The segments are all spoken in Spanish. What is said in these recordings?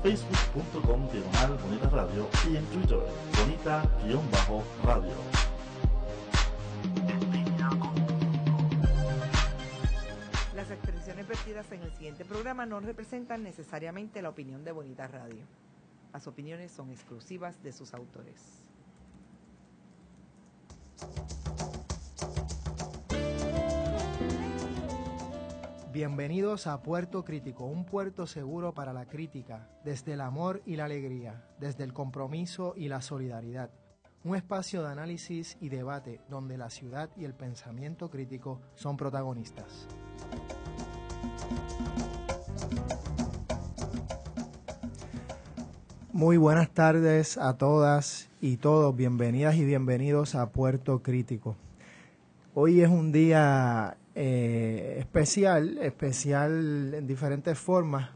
facebook.com/Bonita Radio y en Twitter, Bonita-Radio. Las expresiones vertidas en el siguiente programa no representan necesariamente la opinión de Bonita Radio. Las opiniones son exclusivas de sus autores. Bienvenidos a Puerto Crítico, un puerto seguro para la crítica, desde el amor y la alegría, desde el compromiso y la solidaridad. Un espacio de análisis y debate donde la ciudad y el pensamiento crítico son protagonistas. Muy buenas tardes a todas y todos, bienvenidas y bienvenidos a Puerto Crítico. Hoy es un día especial en diferentes formas.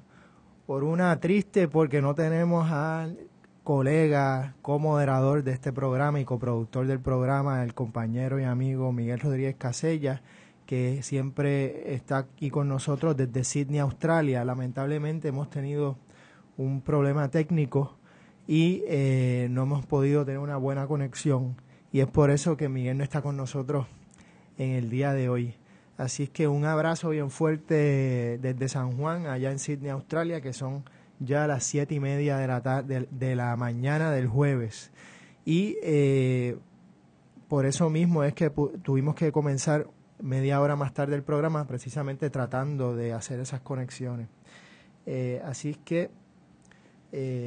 Por una triste porque no tenemos al colega, comoderador de este programa y coproductor del programa, el compañero y amigo Miguel Rodríguez Casella, que siempre está aquí con nosotros desde Sydney, Australia. Lamentablemente hemos tenido un problema técnico y no hemos podido tener una buena conexión, y es por eso que Miguel no está con nosotros en el día de hoy. Así es que un abrazo bien fuerte desde San Juan, allá en Sydney, Australia, que son ya las 7:30 de la mañana del jueves. Y por eso mismo es que tuvimos que comenzar media hora más tarde el programa, precisamente tratando de hacer esas conexiones. Así es que,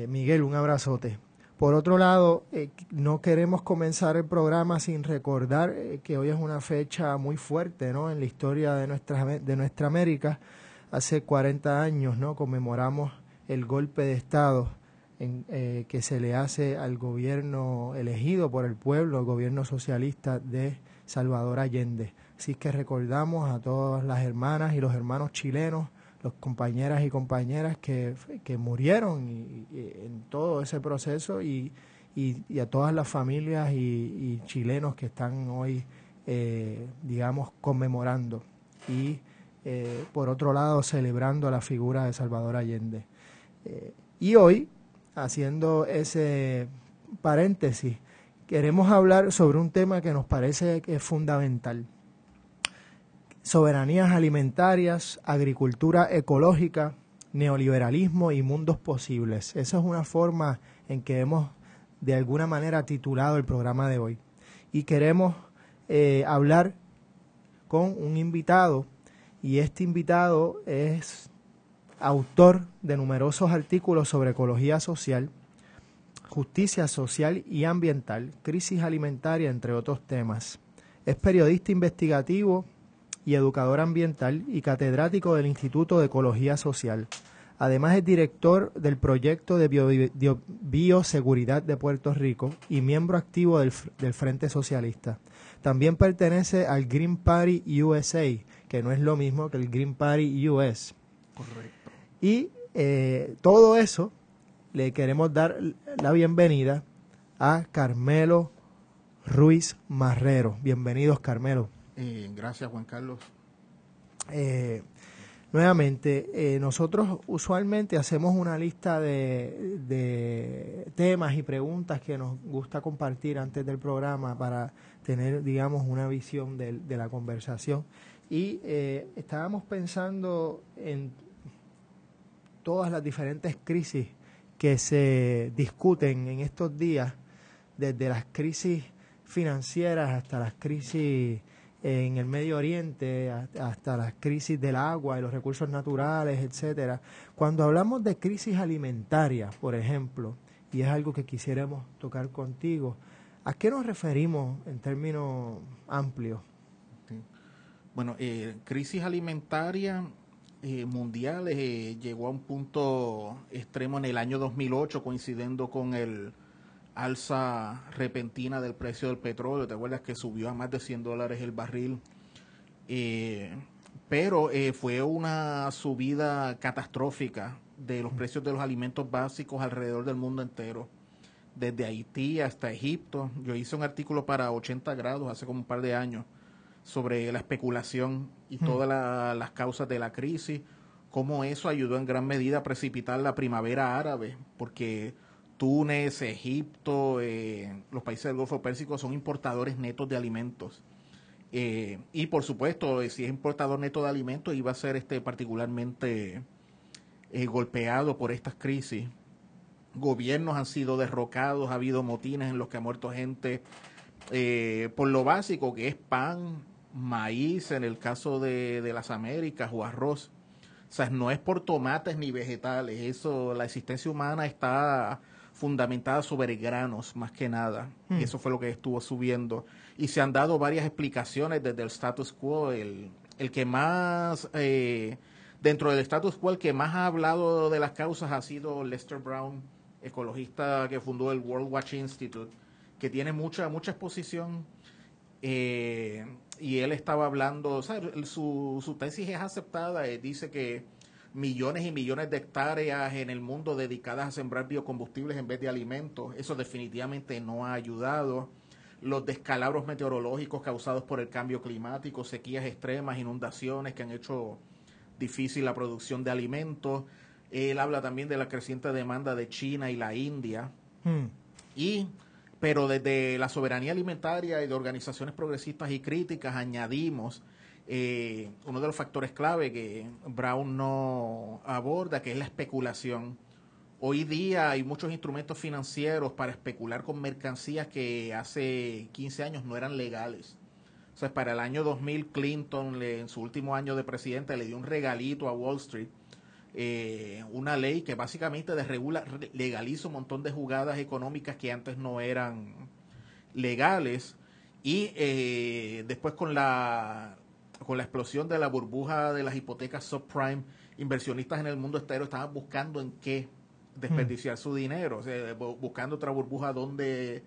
Miguel, un abrazote. Por otro lado, no queremos comenzar el programa sin recordar que hoy es una fecha muy fuerte, ¿no?, en la historia de nuestra América. Hace 40 años, ¿no?, conmemoramos el golpe de Estado que se le hace al gobierno elegido por el pueblo, el gobierno socialista de Salvador Allende. Así que recordamos a todas las hermanas y los hermanos chilenos, los compañeras y compañeras que murieron en todo ese proceso, y a todas las familias y chilenos que están hoy, digamos, conmemorando y, por otro lado, celebrando la figura de Salvador Allende. Y hoy, haciendo ese paréntesis, queremos hablar sobre un tema que nos parece que es fundamental: soberanías alimentarias, agricultura ecológica, neoliberalismo y mundos posibles. Esa es una forma en que hemos de alguna manera titulado el programa de hoy. Y queremos hablar con un invitado, y este invitado es autor de numerosos artículos sobre ecología social, justicia social y ambiental, crisis alimentaria, entre otros temas. Es periodista investigativo y educador ambiental y catedrático del Instituto de Ecología Social. Además es director del proyecto de bioseguridad de Puerto Rico y miembro activo del Frente Socialista. También pertenece al Green Party USA, que no es lo mismo que el Green Party US. Correcto. Y todo eso le queremos dar la bienvenida a Carmelo Ruiz Marrero. Bienvenidos, Carmelo. Gracias, Juan Carlos. Nuevamente, nosotros usualmente hacemos una lista de temas y preguntas que nos gusta compartir antes del programa para tener, digamos, una visión de la conversación. Y estábamos pensando en todas las diferentes crisis que se discuten en estos días, desde las crisis financieras hasta las crisis en el Medio Oriente, hasta las crisis del agua y los recursos naturales, etcétera. Cuando hablamos de crisis alimentaria, por ejemplo, y es algo que quisiéramos tocar contigo, ¿a qué nos referimos en términos amplios? Sí. Bueno, crisis alimentaria mundial llegó a un punto extremo en el año 2008, coincidiendo con el alza repentina del precio del petróleo. ¿Te acuerdas que subió a más de $100 el barril? Pero fue una subida catastrófica de los precios de los alimentos básicos alrededor del mundo entero, desde Haití hasta Egipto. Yo hice un artículo para 80 grados hace como un par de años sobre la especulación y todas las causas de la crisis, cómo eso ayudó en gran medida a precipitar la primavera árabe, porque Túnez, Egipto, los países del Golfo Pérsico son importadores netos de alimentos. Y por supuesto, si es importador neto de alimentos, iba a ser particularmente golpeado por estas crisis. Gobiernos han sido derrocados, ha habido motines en los que ha muerto gente por lo básico que es pan, maíz en el caso de las Américas o arroz. O sea, no es por tomates ni vegetales, eso, la existencia humana está fundamentada sobre granos más que nada, y eso fue lo que estuvo subiendo. Y se han dado varias explicaciones desde el status quo, el que más, dentro del status quo, el que más ha hablado de las causas ha sido Lester Brown, ecologista que fundó el World Watch Institute, que tiene mucha exposición, y él estaba hablando, o sea, su tesis es aceptada, dice que millones y millones de hectáreas en el mundo dedicadas a sembrar biocombustibles en vez de alimentos, eso definitivamente no ha ayudado. Los descalabros meteorológicos causados por el cambio climático, sequías extremas, inundaciones que han hecho difícil la producción de alimentos. Él habla también de la creciente demanda de China y la India. Pero desde la soberanía alimentaria y de organizaciones progresistas y críticas añadimos uno de los factores clave que Brown no aborda, que es la especulación. Hoy día hay muchos instrumentos financieros para especular con mercancías que hace 15 años no eran legales. O sea, para el año 2000, Clinton, en su último año de presidente, le dio un regalito a Wall Street, una ley que básicamente legaliza un montón de jugadas económicas que antes no eran legales. Y después con la explosión de la burbuja de las hipotecas subprime, inversionistas en el mundo entero estaban buscando en qué desperdiciar su dinero, o sea, buscando otra burbuja donde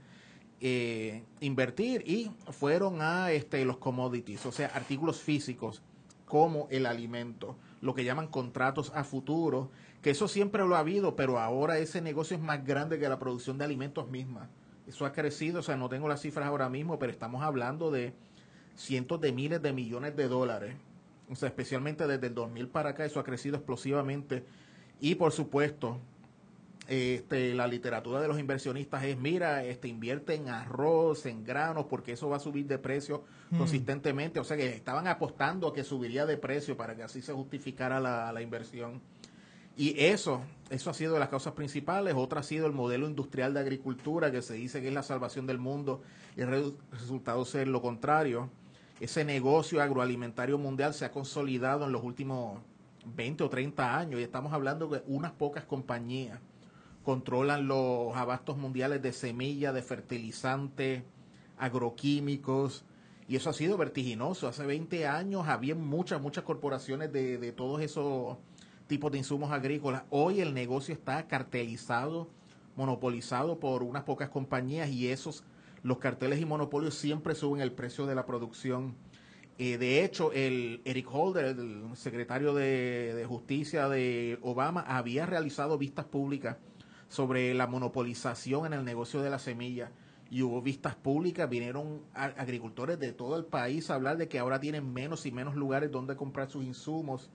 invertir, y fueron a los commodities, o sea, artículos físicos como el alimento, lo que llaman contratos a futuro, que eso siempre lo ha habido, pero ahora ese negocio es más grande que la producción de alimentos misma. Eso ha crecido, o sea, no tengo las cifras ahora mismo, pero estamos hablando de cientos de miles de millones de dólares. O sea, especialmente desde el 2000 para acá, eso ha crecido explosivamente. Y por supuesto, la literatura de los inversionistas es, mira, invierte en arroz, en granos, porque eso va a subir de precio consistentemente. O sea, que estaban apostando a que subiría de precio para que así se justificara la inversión. Y eso ha sido de las causas principales. Otra ha sido el modelo industrial de agricultura, que se dice que es la salvación del mundo, y el resultado ser lo contrario. Ese negocio agroalimentario mundial se ha consolidado en los últimos 20 o 30 años, y estamos hablando de unas pocas compañías controlan los abastos mundiales de semillas, de fertilizantes, agroquímicos, y eso ha sido vertiginoso. Hace 20 años había muchas corporaciones de todos esos tipos de insumos agrícolas. Hoy el negocio está cartelizado, monopolizado por unas pocas compañías, y los carteles y monopolios siempre suben el precio de la producción. De hecho, Eric Holder, el secretario de Justicia de Obama, había realizado vistas públicas sobre la monopolización en el negocio de la semilla, y hubo vistas públicas, vinieron agricultores de todo el país a hablar de que ahora tienen menos y menos lugares donde comprar sus insumos,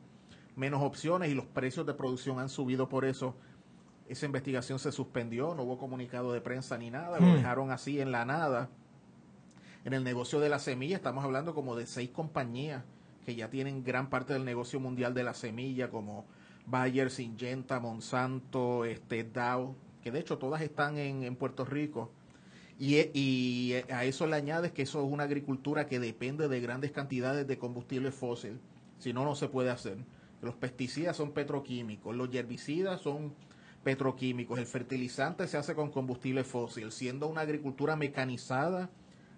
menos opciones, y los precios de producción han subido por eso. Esa investigación se suspendió, no hubo comunicado de prensa ni nada, lo dejaron así en la nada. En el negocio de la semilla estamos hablando como de 6 compañías que ya tienen gran parte del negocio mundial de la semilla, como Bayer, Syngenta, Monsanto, Dow, que de hecho todas están en Puerto Rico. Y a eso le añades que eso es una agricultura que depende de grandes cantidades de combustible fósil. Si no, no se puede hacer. Los pesticidas son petroquímicos, los herbicidas son petroquímicos, el fertilizante se hace con combustible fósil. Siendo una agricultura mecanizada,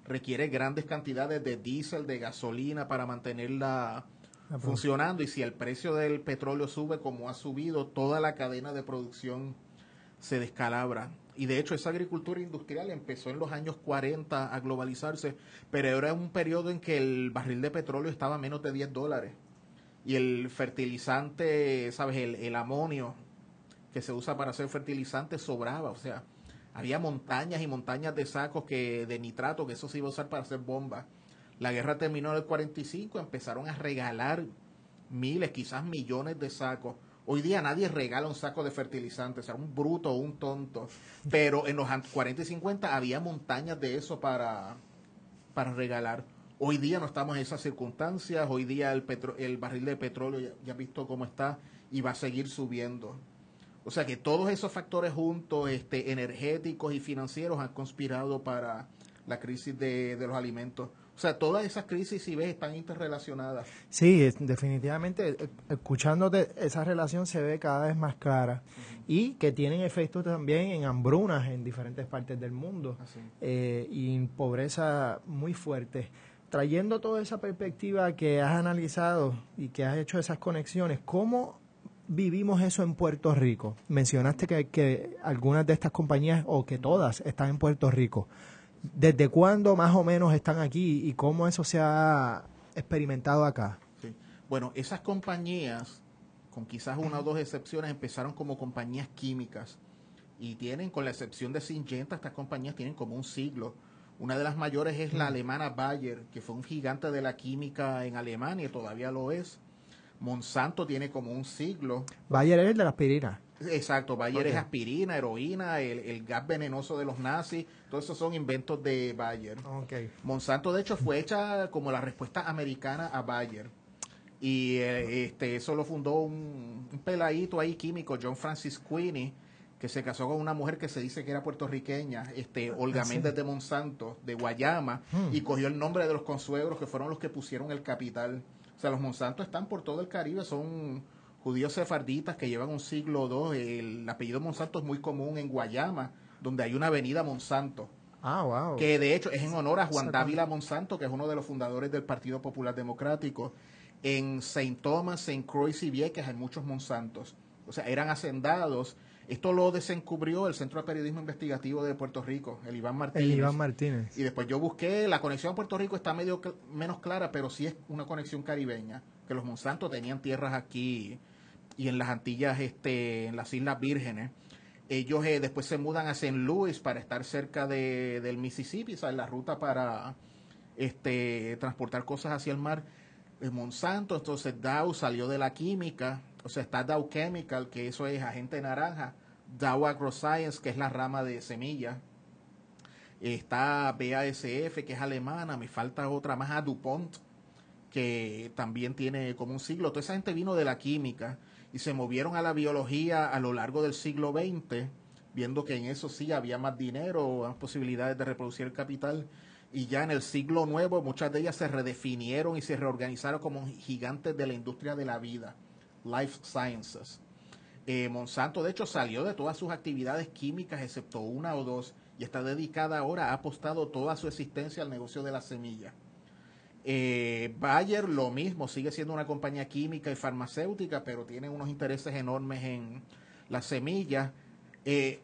requiere grandes cantidades de diésel, de gasolina para mantenerla funcionando, y si el precio del petróleo sube como ha subido, toda la cadena de producción se descalabra. Y de hecho esa agricultura industrial empezó en los años 40 a globalizarse, pero era un periodo en que el barril de petróleo estaba a menos de $10, y el fertilizante, ¿sabes? El amonio que se usa para hacer fertilizante sobraba. O sea, había montañas y montañas de sacos de nitrato, que eso se iba a usar para hacer bombas. La guerra terminó en el 45, empezaron a regalar miles, quizás millones de sacos. Hoy día nadie regala un saco de fertilizantes, o sea, un bruto o un tonto. Pero en los 40 y 50 había montañas de eso para regalar. Hoy día no estamos en esas circunstancias. Hoy día el barril de petróleo ya has visto cómo está y va a seguir subiendo. O sea que todos esos factores juntos, energéticos y financieros, han conspirado para la crisis de los alimentos. O sea, todas esas crisis, si ves, están interrelacionadas. Sí, definitivamente, escuchándote, esa relación se ve cada vez más clara y que tienen efectos también en hambrunas en diferentes partes del mundo y en pobreza muy fuerte. Trayendo toda esa perspectiva que has analizado y que has hecho esas conexiones, ¿cómo vivimos eso en Puerto Rico? Mencionaste que algunas de estas compañías, o que todas, están en Puerto Rico. ¿Desde cuándo más o menos están aquí y cómo eso se ha experimentado acá? Sí. Bueno, esas compañías, con quizás una o dos excepciones, empezaron como compañías químicas y tienen, con la excepción de Syngenta, estas compañías tienen como un siglo. Una de las mayores es la alemana Bayer, que fue un gigante de la química en Alemania y todavía lo es. Monsanto tiene como un siglo. Bayer es el de la aspirina. Exacto, Bayer es aspirina, heroína, el gas venenoso de los nazis, todos esos son inventos de Bayer. Monsanto, de hecho, fue hecha como la respuesta americana a Bayer. Y eso lo fundó un peladito ahí químico, John Francis Queeny, que se casó con una mujer que se dice que era puertorriqueña, Olga Méndez de Monsanto, de Guayama, y cogió el nombre de los consuegros que fueron los que pusieron el capital. O sea, los Monsanto están por todo el Caribe, son judíos sefarditas que llevan un siglo o dos. El apellido Monsanto es muy común en Guayama, donde hay una avenida Monsanto. Ah, wow. Que de hecho es en honor a Juan Dávila Monsanto, que es uno de los fundadores del Partido Popular Democrático. En St. Thomas, St. Croix y Vieques hay muchos Monsantos. O sea, eran hacendados. Esto lo desencubrió el Centro de Periodismo Investigativo de Puerto Rico, el Iván Martínez. Y después yo busqué, la conexión a Puerto Rico está menos clara, pero sí es una conexión caribeña, que los Monsanto tenían tierras aquí y en las Antillas, en las Islas Vírgenes. Ellos después se mudan a St. Louis para estar cerca del Mississippi, o sea, en la ruta para transportar cosas hacia el mar. Monsanto, entonces Dow salió de la química, o sea, está Dow Chemical, que eso es agente naranja, Dow AgroScience, que es la rama de semilla, está BASF, que es alemana, me falta otra más, DuPont, que también tiene como un siglo. Toda esa gente vino de la química y se movieron a la biología a lo largo del siglo XX, viendo que en eso sí había más dinero, más posibilidades de reproducir el capital. Y ya en el siglo nuevo muchas de ellas se redefinieron y se reorganizaron como gigantes de la industria de la vida, Life Sciences. Monsanto, de hecho, salió de todas sus actividades químicas, excepto una o dos, y está dedicada ahora, ha apostado toda su existencia al negocio de la semilla. Bayer, lo mismo, sigue siendo una compañía química y farmacéutica, pero tiene unos intereses enormes en las semillas.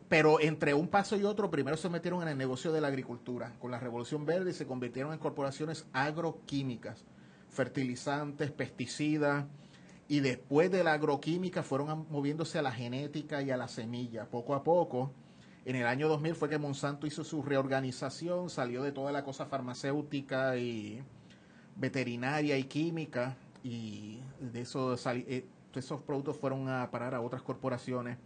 Pero entre un paso y otro, primero se metieron en el negocio de la agricultura con la Revolución Verde y se convirtieron en corporaciones agroquímicas, fertilizantes, pesticidas, y después de la agroquímica fueron moviéndose a la genética y a la semilla. Poco a poco, en el año 2000 fue que Monsanto hizo su reorganización, salió de toda la cosa farmacéutica y veterinaria y química, y de eso esos productos fueron a parar a otras corporaciones.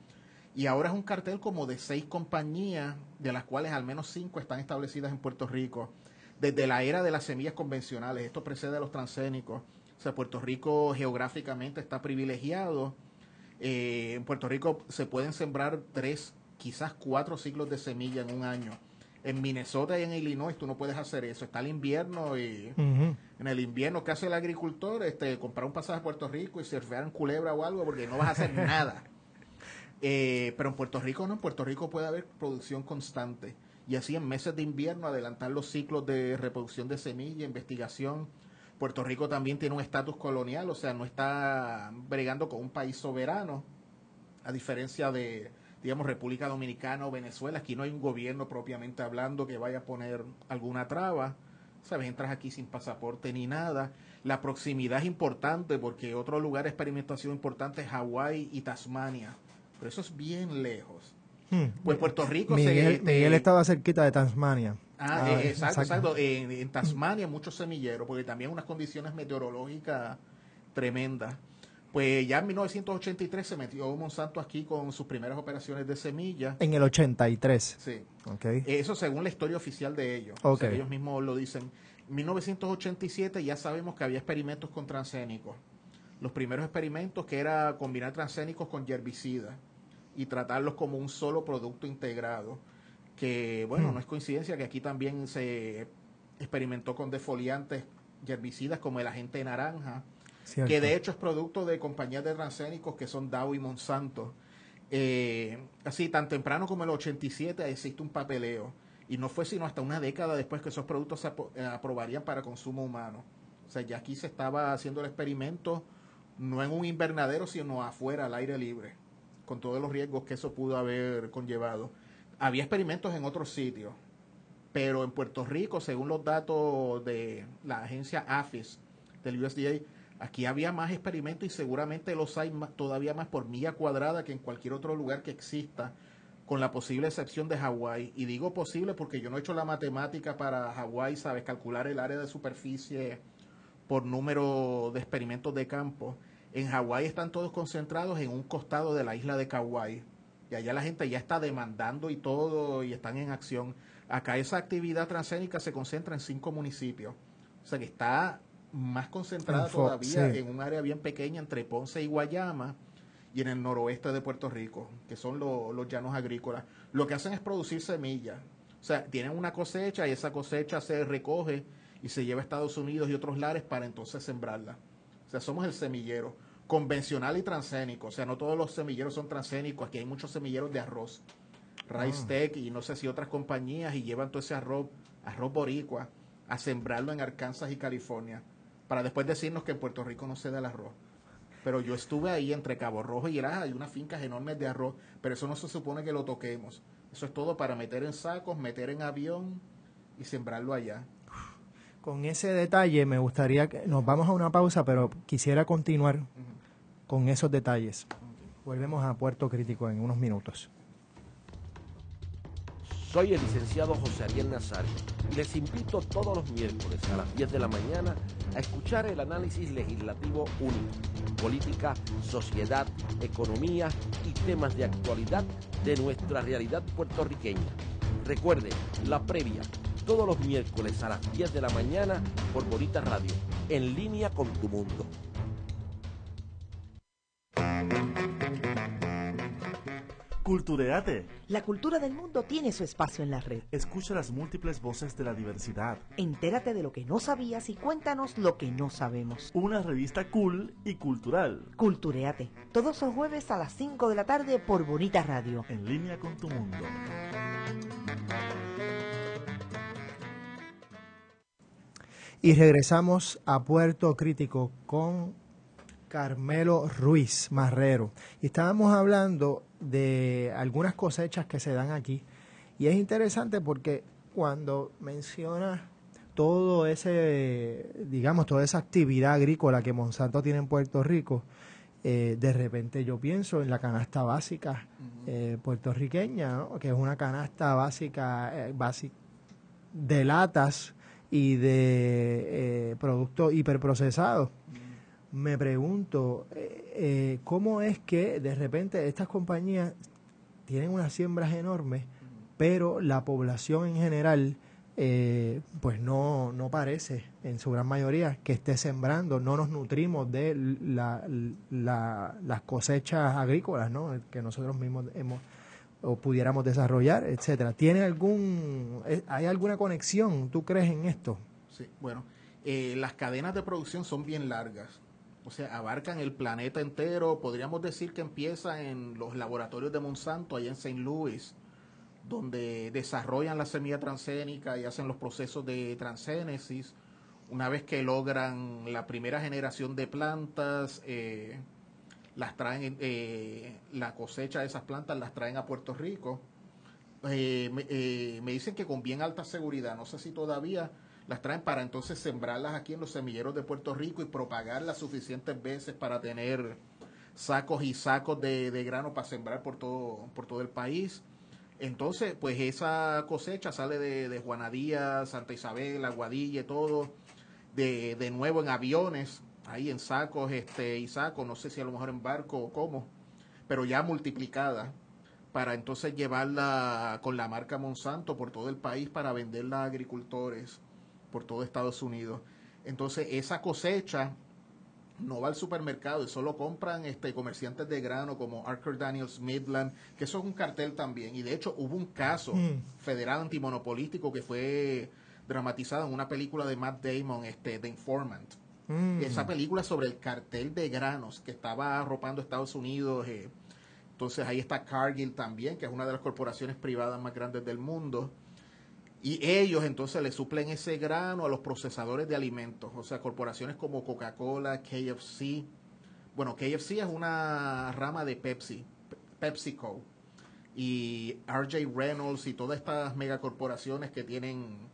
Y ahora es un cartel como de 6 compañías, de las cuales al menos 5 están establecidas en Puerto Rico, desde la era de las semillas convencionales. Esto precede a los transgénicos. O sea, Puerto Rico geográficamente está privilegiado. En Puerto Rico se pueden sembrar 3, quizás 4 ciclos de semilla en un año. En Minnesota y en Illinois tú no puedes hacer eso. Está el invierno y en el invierno, ¿qué hace el agricultor? Comprar un pasaje a Puerto Rico y surfear en culebra o algo, porque no vas a hacer nada. Pero en Puerto Rico no, en Puerto Rico puede haber producción constante y así en meses de invierno adelantar los ciclos de reproducción de semilla, investigación. Puerto Rico también tiene un estatus colonial, o sea, no está bregando con un país soberano, a diferencia de, digamos, República Dominicana o Venezuela. Aquí no hay un gobierno propiamente hablando que vaya a poner alguna traba, ¿sabes? Entras aquí sin pasaporte ni nada. La proximidad es importante porque otro lugar de experimentación importante es Hawái y Tasmania. Pero eso es bien lejos. Pues Puerto Rico... Miguel estaba cerquita de Tasmania. Exacto. En Tasmania muchos semilleros, porque también unas condiciones meteorológicas tremendas. Pues ya en 1983 se metió Monsanto aquí con sus primeras operaciones de semilla. En el 83. Sí. Okay. Eso según la historia oficial de ellos. Okay. O sea, ellos mismos lo dicen. En 1987 ya sabemos que había experimentos con transgénicos. Los primeros experimentos que era combinar transgénicos con herbicidas y tratarlos como un solo producto integrado. Que, bueno, no es coincidencia que aquí también se experimentó con defoliantes y herbicidas como el agente naranja, Cierto. que de hecho es producto de compañías de transgénicos que son Dow y Monsanto. Así, tan temprano como el 87 existe un papeleo. Y no fue sino hasta una década después que esos productos se aprobarían para consumo humano. O sea, ya aquí se estaba haciendo el experimento no en un invernadero, sino afuera, al aire libre, con todos los riesgos que eso pudo haber conllevado. Había experimentos en otros sitios, pero en Puerto Rico, según los datos de la agencia APHIS del USDA, aquí había más experimentos y seguramente los hay todavía más por milla cuadrada que en cualquier otro lugar que exista, con la posible excepción de Hawái. Y digo posible porque yo no he hecho la matemática para Hawái, ¿sabes? Calcular el área de superficie por número de experimentos de campo. En Hawái están todos concentrados en un costado de la isla de Kauai. Y allá la gente ya está demandando y todo, y están en acción. Acá esa actividad transgénica se concentra en 5 municipios. O sea que está más concentrada todavía en un área bien pequeña entre Ponce y Guayama, y en el noroeste de Puerto Rico, que son los llanos agrícolas. Lo que hacen es producir semillas. O sea, tienen una cosecha y esa cosecha se recoge y se lleva a Estados Unidos y otros lares para entonces sembrarla. O sea, somos el semillero convencional y transgénico. O sea, no todos los semilleros son transgénicos. Aquí hay muchos semilleros de arroz. Rice Tech y no sé si otras compañías, y llevan todo ese arroz boricua, a sembrarlo en Arkansas y California, para después decirnos que en Puerto Rico no se da el arroz. Pero yo estuve ahí entre Cabo Rojo y Eraja, hay unas fincas enormes de arroz, pero eso no se supone que lo toquemos. Eso es todo para meter en sacos, meter en avión y sembrarlo allá. Con ese detalle me gustaría que nos vamos a una pausa, pero quisiera continuar con esos detalles. Volvemos a Puerto Crítico en unos minutos. Soy el licenciado José Ariel Nazario y les invito todos los miércoles a las 10 de la mañana a escuchar el análisis legislativo único, política, sociedad, economía y temas de actualidad de nuestra realidad puertorriqueña. Recuerde, La Previa, todos los miércoles a las 10 de la mañana por Bonita Radio, en línea con tu mundo. Cultureate. La cultura del mundo tiene su espacio en la red. Escucha las múltiples voces de la diversidad. Entérate de lo que no sabías y cuéntanos lo que no sabemos. Una revista cool y cultural. Cultureate, todos los jueves a las 5 de la tarde por Bonita Radio. En línea con tu mundo. Y regresamos a Puerto Crítico con Carmelo Ruiz Marrero. Y estábamos hablando de algunas cosechas que se dan aquí. Y es interesante porque cuando mencionas todo ese, digamos, toda esa actividad agrícola que Monsanto tiene en Puerto Rico, de repente yo pienso en la canasta básica puertorriqueña, ¿no? Que es una canasta básica de latas y de productos hiperprocesados. Me pregunto, ¿cómo es que de repente estas compañías tienen unas siembras enormes, pero la población en general pues no parece, en su gran mayoría, que esté sembrando? No nos nutrimos de las cosechas agrícolas, ¿no?, que nosotros mismos hemos o pudiéramos desarrollar, etcétera. ¿Hay alguna conexión, tú crees, en esto? Sí, bueno, las cadenas de producción son bien largas. O sea, abarcan el planeta entero. Podríamos decir que empieza en los laboratorios de Monsanto, allá en St. Louis, donde desarrollan la semilla transgénica y hacen los procesos de transgénesis. Una vez que logran la primera generación de plantas, las traen, la cosecha de esas plantas las traen a Puerto Rico. Me dicen que con bien alta seguridad, no sé si todavía, las traen para entonces sembrarlas aquí en los semilleros de Puerto Rico y propagarlas suficientes veces para tener sacos y sacos de grano para sembrar por todo el país. Entonces, pues esa cosecha sale de Juana Díaz, Santa Isabel, Aguadilla y todo, de nuevo en aviones ahí en sacos y sacos, no sé si a lo mejor en barco o cómo, pero ya multiplicada, para entonces llevarla con la marca Monsanto por todo el país para venderla a agricultores por todo Estados Unidos. Entonces esa cosecha no va al supermercado, eso lo compran comerciantes de grano como Archer Daniels Midland, que eso es un cartel también. Y de hecho hubo un caso federal antimonopolístico que fue dramatizado en una película de Matt Damon, The Informant. Esa película sobre el cartel de granos que estaba arropando Estados Unidos. Entonces ahí está Cargill también, que es una de las corporaciones privadas más grandes del mundo. Y ellos entonces le suplen ese grano a los procesadores de alimentos, o sea, corporaciones como Coca-Cola, KFC. Bueno, KFC es una rama de PepsiCo. Y RJ Reynolds y todas estas megacorporaciones que tienen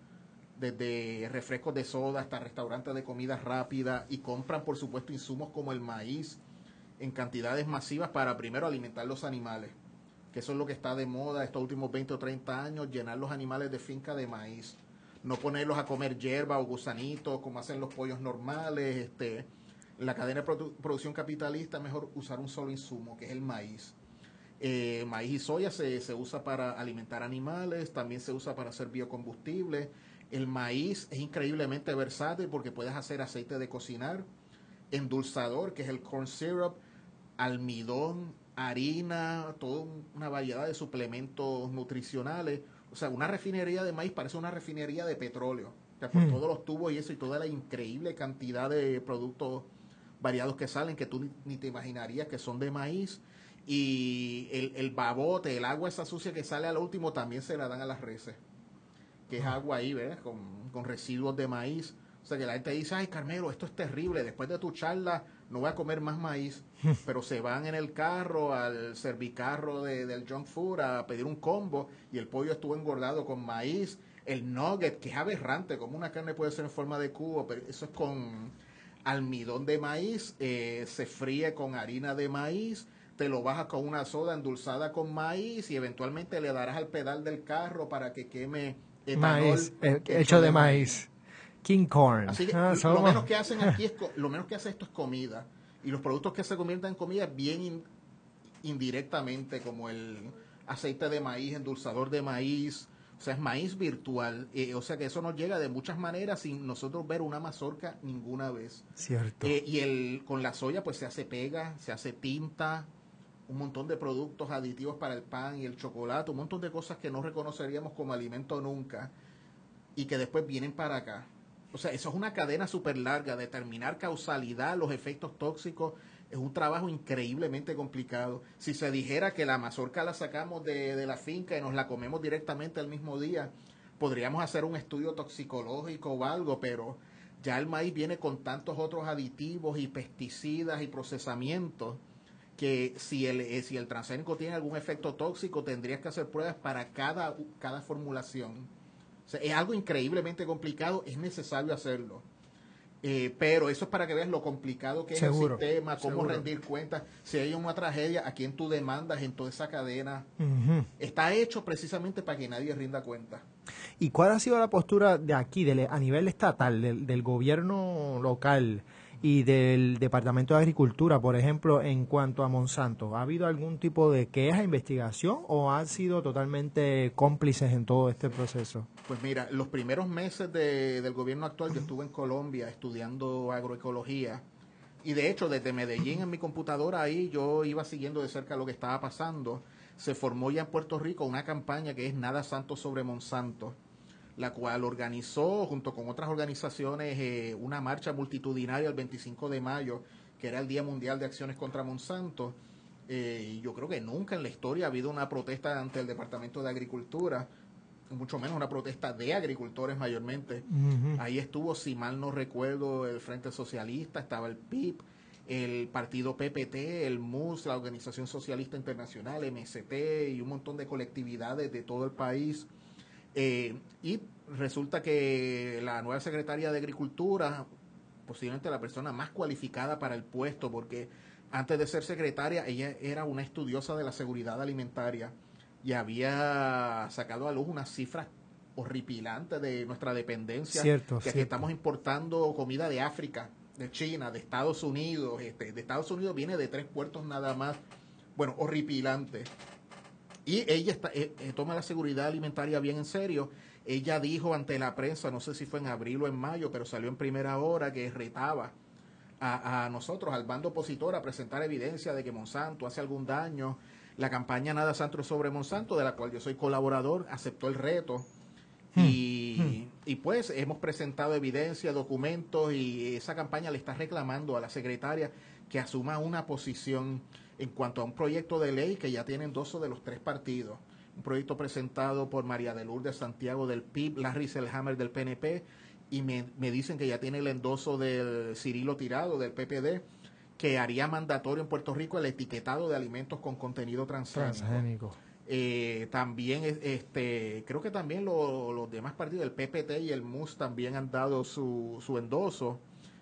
desde refrescos de soda hasta restaurantes de comida rápida y compran, por supuesto, insumos como el maíz en cantidades masivas para primero alimentar los animales, que eso es lo que está de moda estos últimos 20 o 30 años, llenar los animales de finca de maíz, no ponerlos a comer hierba o gusanitos como hacen los pollos normales. En la cadena de producción capitalista es mejor usar un solo insumo, que es el maíz. Maíz y soya se usa para alimentar animales, también se usa para hacer biocombustible. El maíz es increíblemente versátil porque puedes hacer aceite de cocinar, endulzador, que es el corn syrup, almidón, harina, toda una variedad de suplementos nutricionales. O sea, una refinería de maíz parece una refinería de petróleo. O sea, por todos los tubos y eso y toda la increíble cantidad de productos variados que salen que tú ni te imaginarías que son de maíz. Y el babote, el agua esa sucia que sale al último también se la dan a las reses, que es agua ahí, ¿verdad? Con residuos de maíz. O sea, que la gente dice, ay, Carmelo, esto es terrible, después de tu charla no voy a comer más maíz. Pero se van en el carro, al servicarro del junk food, a pedir un combo, y el pollo estuvo engordado con maíz. El nugget, que es aberrante, como una carne puede ser en forma de cubo, pero eso es con almidón de maíz, se fríe con harina de maíz, te lo bajas con una soda endulzada con maíz, y eventualmente le darás al pedal del carro para que queme etanol Maíz, hecho de maíz. King corn. Así que lo menos que hacen aquí lo menos que hace esto es comida, y los productos que se convierten en comida bien indirectamente, como el aceite de maíz, endulzador de maíz, o sea, es maíz virtual. O sea que eso nos llega de muchas maneras sin nosotros ver una mazorca ninguna vez. Cierto. Con la soya pues se hace pega, se hace tinta, un montón de productos aditivos para el pan y el chocolate, un montón de cosas que no reconoceríamos como alimento nunca y que después vienen para acá. O sea, eso es una cadena súper larga. Determinar causalidad, los efectos tóxicos, es un trabajo increíblemente complicado. Si se dijera que la mazorca la sacamos de la finca y nos la comemos directamente el mismo día, podríamos hacer un estudio toxicológico o algo, pero ya el maíz viene con tantos otros aditivos y pesticidas y procesamientos que si el transgénico tiene algún efecto tóxico, tendrías que hacer pruebas para cada formulación. O sea, es algo increíblemente complicado, es necesario hacerlo. Pero eso es para que veas lo complicado que es el sistema, cómo rendir cuentas. Si hay una tragedia, ¿a quién tú demandas en toda esa cadena? Está hecho precisamente para que nadie rinda cuenta. ¿Y cuál ha sido la postura de aquí, a nivel estatal, del gobierno local y del Departamento de Agricultura, por ejemplo, en cuanto a Monsanto? ¿Ha habido algún tipo de queja, investigación o han sido totalmente cómplices en todo este proceso? Pues mira, los primeros meses del gobierno actual yo estuve en Colombia estudiando agroecología y de hecho desde Medellín en mi computadora ahí yo iba siguiendo de cerca lo que estaba pasando. Se formó ya en Puerto Rico una campaña que es Nada Santo sobre Monsanto, la cual organizó junto con otras organizaciones una marcha multitudinaria el 25 de mayo, que era el Día Mundial de Acciones contra Monsanto. Y yo creo que nunca en la historia ha habido una protesta ante el Departamento de Agricultura, mucho menos una protesta de agricultores mayormente. Ahí estuvo, si mal no recuerdo, el Frente Socialista, estaba el PIB, el partido PPT, el MUS, la Organización Socialista Internacional, MST y un montón de colectividades de todo el país. Y resulta que la nueva secretaria de Agricultura, posiblemente la persona más cualificada para el puesto, porque antes de ser secretaria ella era una estudiosa de la seguridad alimentaria y había sacado a luz unas cifras horripilantes de nuestra dependencia, cierto. Aquí estamos importando comida de África de China, de Estados Unidos. De Estados Unidos viene de 3 puertos nada más, bueno, horripilante. Y ella toma la seguridad alimentaria bien en serio. Ella dijo ante la prensa, no sé si fue en abril o en mayo, pero salió en primera hora, que retaba a nosotros, al bando opositor, a presentar evidencia de que Monsanto hace algún daño. La campaña Nada Santo sobre Monsanto, de la cual yo soy colaborador, aceptó el reto. Y pues hemos presentado evidencia, documentos, y esa campaña le está reclamando a la secretaria que asuma una posición en cuanto a un proyecto de ley que ya tiene endoso de los 3 partidos. Un proyecto presentado por María de Lourdes Santiago del PIB, Larry Selhammer del PNP, y me dicen que ya tiene el endoso del Cirilo Tirado del PPD, que haría mandatorio en Puerto Rico el etiquetado de alimentos con contenido transgénico. También creo que también los demás partidos, el PPT y el MUS, también han dado su endoso,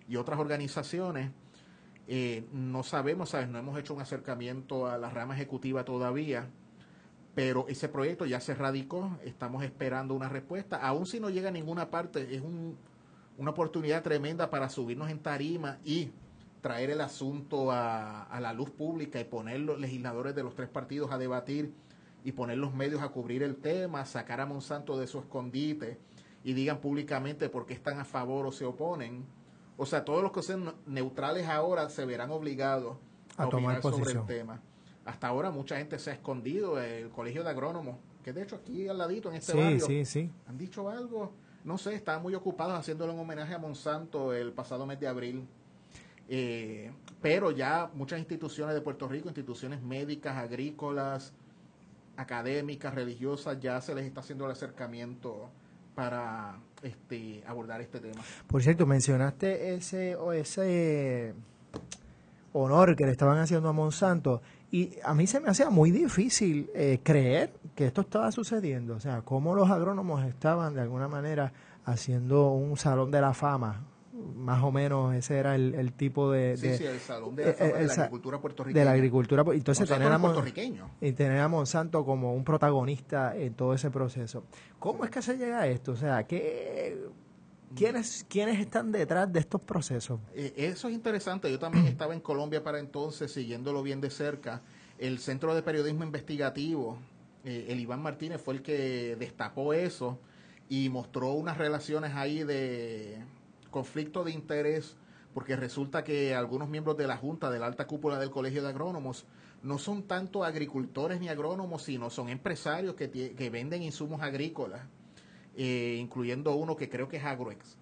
y otras organizaciones. No sabemos, ¿sabes? No hemos hecho un acercamiento a la rama ejecutiva todavía, pero ese proyecto ya se radicó, estamos esperando una respuesta. Aún si no llega a ninguna parte, es una oportunidad tremenda para subirnos en tarima y traer el asunto a la luz pública y poner los legisladores de los 3 partidos a debatir y poner los medios a cubrir el tema, sacar a Monsanto de su escondite y digan públicamente por qué están a favor o se oponen. O sea, todos los que sean neutrales ahora se verán obligados a tomar opinar sobre posición el tema. Hasta ahora mucha gente se ha escondido. El Colegio de Agrónomos, que de hecho aquí al ladito en este barrio, han dicho algo. No sé, estaban muy ocupados haciéndolo en homenaje a Monsanto el pasado mes de abril. Pero ya muchas instituciones de Puerto Rico, instituciones médicas, agrícolas, académicas, religiosas, ya se les está haciendo el acercamiento para abordar este tema. Por cierto, mencionaste ese honor que le estaban haciendo a Monsanto, y a mí se me hacía muy difícil creer que esto estaba sucediendo. O sea, cómo los agrónomos estaban de alguna manera haciendo un salón de la fama. Más o menos ese era el tipo de... Sí, el salón de la fama de la agricultura puertorriqueña. De la agricultura. Entonces tener a Monsanto como un protagonista en todo ese proceso. ¿Cómo es que se llega a esto? O sea, ¿quiénes están detrás de estos procesos? Eso es interesante. Yo también estaba en Colombia para entonces, siguiéndolo bien de cerca. El Centro de Periodismo Investigativo, el Iván Martínez, fue el que destapó eso y mostró unas relaciones ahí de conflicto de interés, porque resulta que algunos miembros de la Junta, de la alta cúpula del Colegio de Agrónomos, no son tanto agricultores ni agrónomos, sino son empresarios que venden insumos agrícolas, incluyendo uno que creo que es Agroex.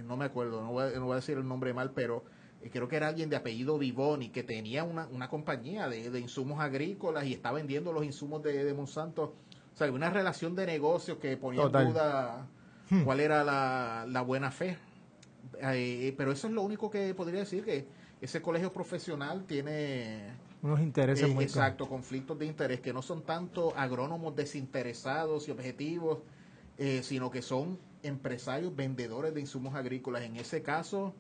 No me acuerdo, no voy a decir el nombre mal, pero creo que era alguien de apellido Vivoni, que tenía una compañía de insumos agrícolas y está vendiendo los insumos de Monsanto. O sea, una relación de negocios que ponía en duda cuál era la buena fe. Pero eso es lo único que podría decir, que ese colegio profesional tiene unos intereses muy exacto, conflictos de interés, que no son tanto agrónomos desinteresados y objetivos, sino que son empresarios vendedores de insumos agrícolas. En ese caso,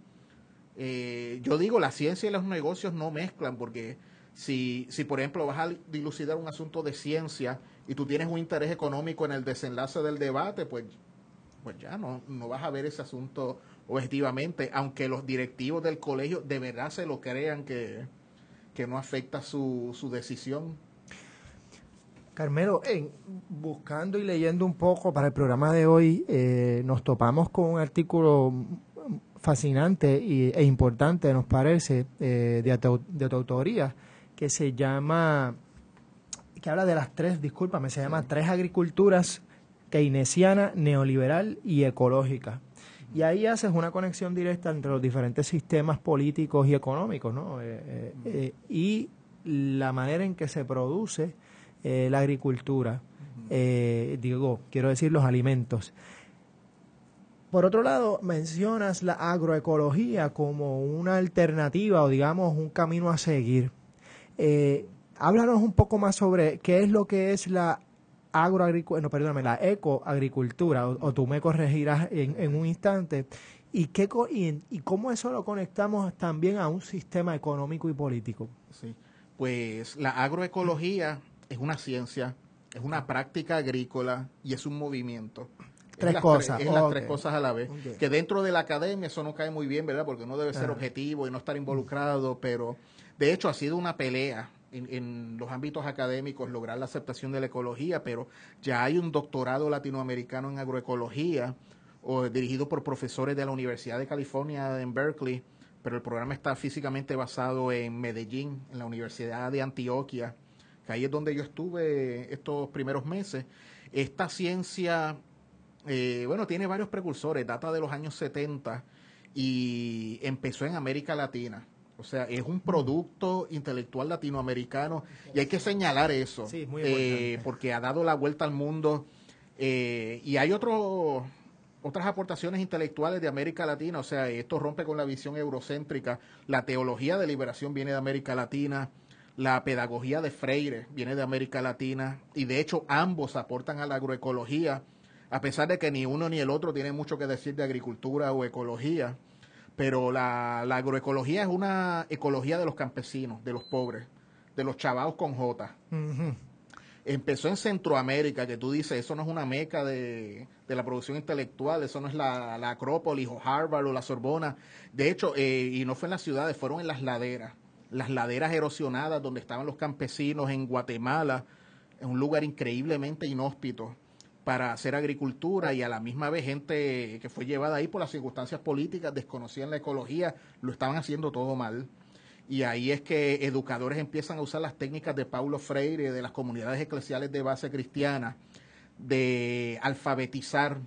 yo digo, la ciencia y los negocios no mezclan, porque si por ejemplo vas a dilucidar un asunto de ciencia y tú tienes un interés económico en el desenlace del debate, pues ya no vas a ver ese asunto objetivamente, aunque los directivos del colegio de verdad se lo crean que no afecta su decisión. Carmelo, buscando y leyendo un poco para el programa de hoy, nos topamos con un artículo fascinante e importante, nos parece, de tu autoría, que se llama, que habla de las tres, discúlpame, se llama Tres Agriculturas: keynesiana, neoliberal y ecológica. Y ahí haces una conexión directa entre los diferentes sistemas políticos y económicos, ¿no? Y la manera en que se produce la agricultura, quiero decir los alimentos. Por otro lado, mencionas la agroecología como una alternativa o digamos un camino a seguir. Háblanos un poco más sobre qué es lo que es la la ecoagricultura, o tú me corregirás en un instante, y cómo eso lo conectamos también a un sistema económico y político. Sí, pues la agroecología es una ciencia, es una práctica agrícola y es un movimiento. tres cosas. Es las Ok. tres cosas a la vez. Ok. Que dentro de la academia eso no cae muy bien, ¿verdad? Porque uno debe ser objetivo y no estar involucrado, pero de hecho ha sido una pelea en los ámbitos académicos lograr la aceptación de la ecología, pero ya hay un doctorado latinoamericano en agroecología dirigido por profesores de la Universidad de California en Berkeley, pero el programa está físicamente basado en Medellín, en la Universidad de Antioquia, que ahí es donde yo estuve estos primeros meses. Esta ciencia, tiene varios precursores, data de los años 70 y empezó en América Latina. O sea, es un producto intelectual latinoamericano y hay que señalar eso, Sí, muy importante. porque ha dado la vuelta al mundo y hay otras aportaciones intelectuales de América Latina. O sea, esto rompe con la visión eurocéntrica. La teología de liberación viene de América Latina, la pedagogía de Freire viene de América Latina y de hecho ambos aportan a la agroecología, a pesar de que ni uno ni el otro tienen mucho que decir de agricultura o ecología. Pero la agroecología es una ecología de los campesinos, de los pobres, de los chavaos con J. Ujú. Empezó en Centroamérica, que tú dices, eso no es una meca de la producción intelectual, eso no es la Acrópolis o Harvard o la Sorbona. De hecho, y no fue en las ciudades, fueron en las laderas erosionadas donde estaban los campesinos en Guatemala, en un lugar increíblemente inhóspito para hacer agricultura, y a la misma vez gente que fue llevada ahí por las circunstancias políticas, desconocían la ecología, lo estaban haciendo todo mal. Y ahí es que educadores empiezan a usar las técnicas de Paulo Freire, de las comunidades eclesiales de base cristiana, de alfabetizar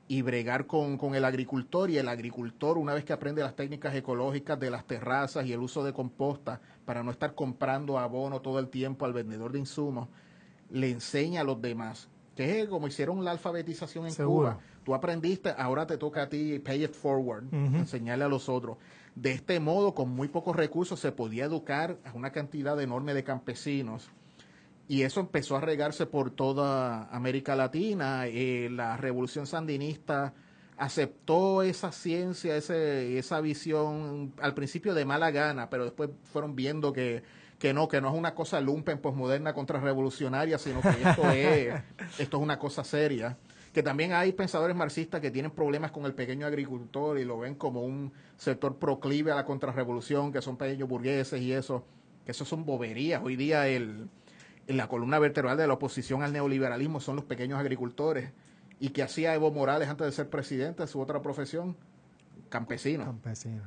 y bregar con el agricultor, y el agricultor, una vez que aprende las técnicas ecológicas de las terrazas y el uso de composta, para no estar comprando abono todo el tiempo al vendedor de insumos, le enseña a los demás, que es como hicieron la alfabetización en Seguro. Cuba. Tú aprendiste, ahora te toca a ti pay it forward, enseñarle a los otros. De este modo, con muy pocos recursos, se podía educar a una cantidad enorme de campesinos. Y eso empezó a regarse por toda América Latina. La revolución sandinista aceptó esa ciencia, esa visión, al principio de mala gana, pero después fueron viendo que no es una cosa lumpen posmoderna contrarrevolucionaria, sino que esto es una cosa seria. Que también hay pensadores marxistas que tienen problemas con el pequeño agricultor y lo ven como un sector proclive a la contrarrevolución, que son pequeños burgueses y eso, que eso son boberías. Hoy día en la columna vertebral de la oposición al neoliberalismo son los pequeños agricultores. ¿Y qué hacía Evo Morales antes de ser presidente? Su otra profesión, campesino. Campesino.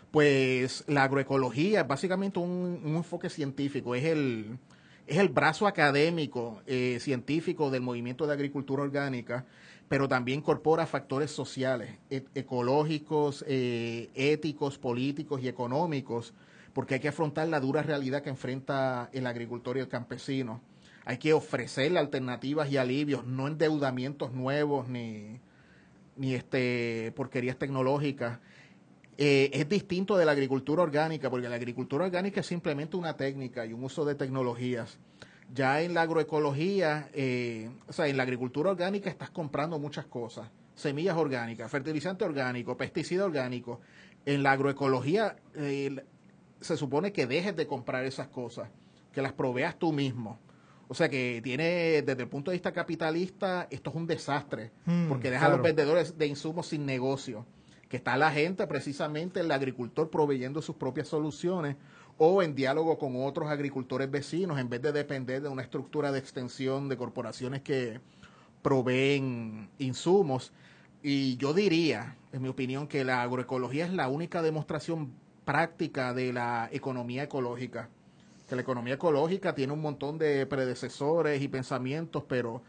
Pues la agroecología es básicamente un enfoque científico, es el brazo académico, científico del movimiento de agricultura orgánica, pero también incorpora factores sociales, ecológicos, éticos, políticos y económicos, porque hay que afrontar la dura realidad que enfrenta el agricultor y el campesino. Hay que ofrecerle alternativas y alivios, no endeudamientos nuevos ni porquerías tecnológicas. Es distinto de la agricultura orgánica, porque la agricultura orgánica es simplemente una técnica y un uso de tecnologías. Ya en la agroecología, en la agricultura orgánica estás comprando muchas cosas, semillas orgánicas, fertilizante orgánico, pesticida orgánico. En la agroecología se supone que dejes de comprar esas cosas, que las proveas tú mismo. O sea que desde el punto de vista capitalista, esto es un desastre, porque deja a los vendedores de insumos sin negocio, que está la gente, precisamente el agricultor, proveyendo sus propias soluciones o en diálogo con otros agricultores vecinos, en vez de depender de una estructura de extensión de corporaciones que proveen insumos. Y yo diría, en mi opinión, que la agroecología es la única demostración práctica de la economía ecológica. Que la economía ecológica tiene un montón de predecesores y pensamientos, pero